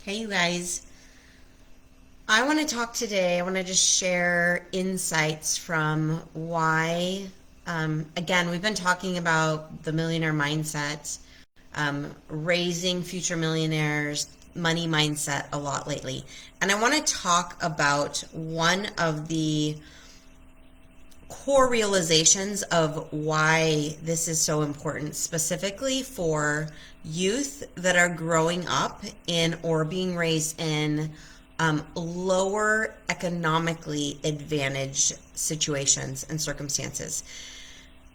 Hey, you guys. I want to talk today. I want to just share insights from why, again, we've been talking about the millionaire mindset, raising future millionaires, money mindset a lot lately. And I want to talk about one of the core realizations of why this is so important, specifically for youth that are growing up in or being raised in lower economically advantaged situations and circumstances.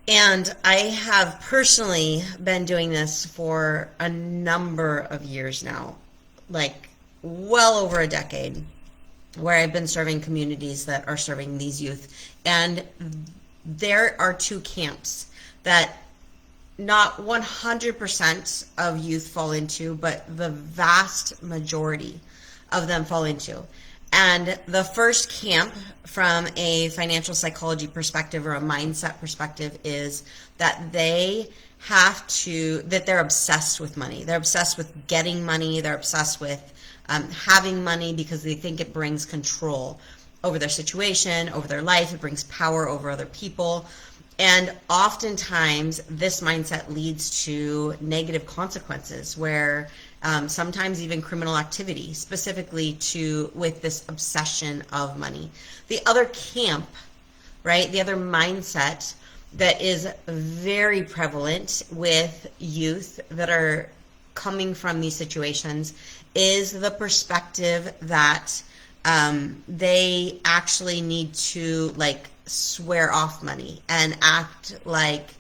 And I have personally been doing this for a number of years now, like well over a decade, where I've been serving communities that are serving these youth. And there are two camps that not 100% of youth fall into, but the vast majority of them fall into. And the first camp, from a financial psychology perspective or a mindset perspective, is that they're obsessed with money. They're obsessed with getting money. They're obsessed with having money because they think it brings control over their situation, over their life. It brings power over other people. And oftentimes this mindset leads to negative consequences where sometimes even criminal activity, specifically with this obsession of money. The other camp, right? The other mindset that is very prevalent with youth that are coming from these situations is the perspective that they actually need to swear off money and act like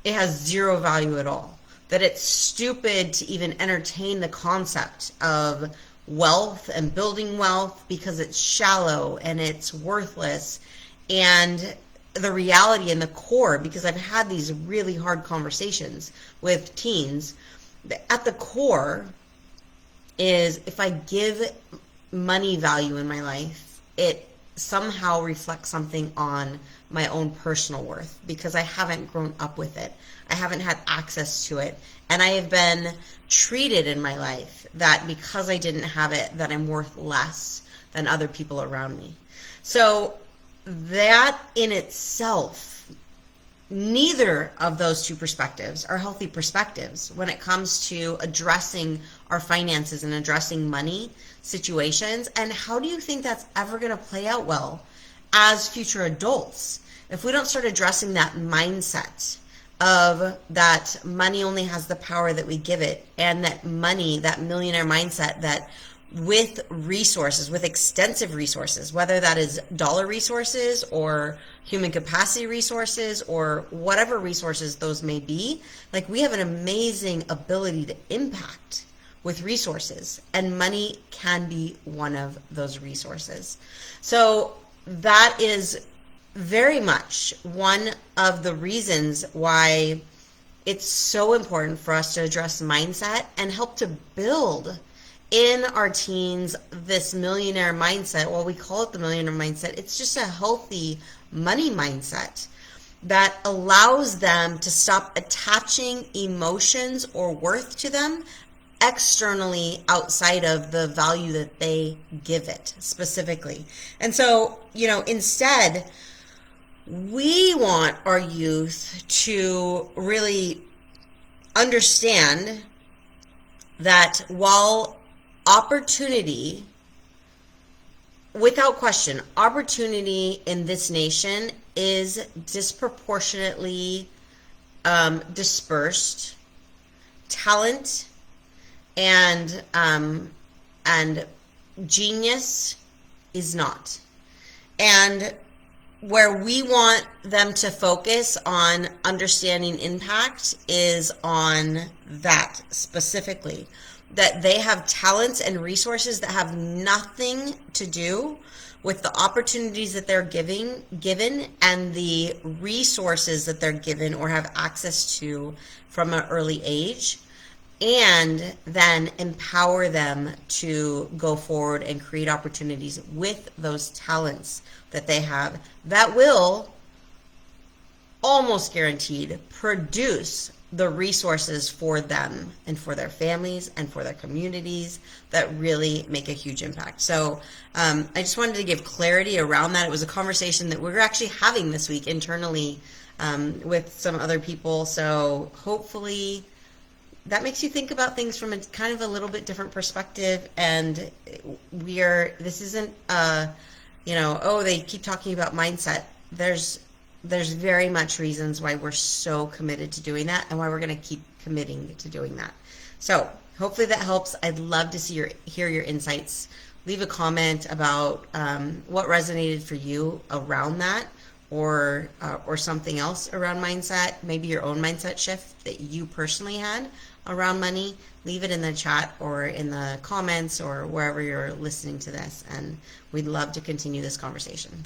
it has zero value at all. That it's stupid to even entertain the concept of wealth and building wealth because it's shallow and it's worthless. And the reality and the core, because I've had these really hard conversations with teens, at the core is if I give money value in my life, it somehow reflects something on my own personal worth because I haven't grown up with it. I haven't had access to it. And I have been treated in my life that because I didn't have it, that I'm worth less than other people around me. So that in itself, neither of those two perspectives are healthy perspectives when it comes to addressing our finances and addressing money situations. And how do you think that's ever going to play out well as future adults if we don't start addressing that mindset of that money only has the power that we give it, and that money, that millionaire mindset, that with resources, with extensive resources, whether that is dollar resources or human capacity resources or whatever resources those may be, like we have an amazing ability to impact with resources, and money can be one of those resources. So that is very much one of the reasons why it's so important for us to address mindset and help to build in our teens this millionaire mindset. Well, we call it the millionaire mindset. It's just a healthy money mindset that allows them to stop attaching emotions or worth to them externally outside of the value that they give it specifically. And so, instead, we want our youth to really understand that while opportunity, without question, opportunity in this nation is disproportionately dispersed, talent and genius is not. And where we want them to focus on understanding impact is on that specifically, that they have talents and resources that have nothing to do with the opportunities that they're given and the resources that they're given or have access to from an early age, and then empower them to go forward and create opportunities with those talents that they have that will almost guaranteed produce the resources for them and for their families and for their communities that really make a huge impact. So I just wanted to give clarity around that. It was a conversation that we were actually having this week internally with some other people. So hopefully that makes you think about things from a kind of a little bit different perspective. And this isn't, oh, they keep talking about mindset. There's very much reasons why we're so committed to doing that and why we're going to keep committing to doing that. So hopefully that helps. I'd love to hear your insights. Leave a comment about what resonated for you around that, or something else around mindset, maybe your own mindset shift that you personally had around money. Leave it in the chat or in the comments or wherever you're listening to this, and we'd love to continue this conversation.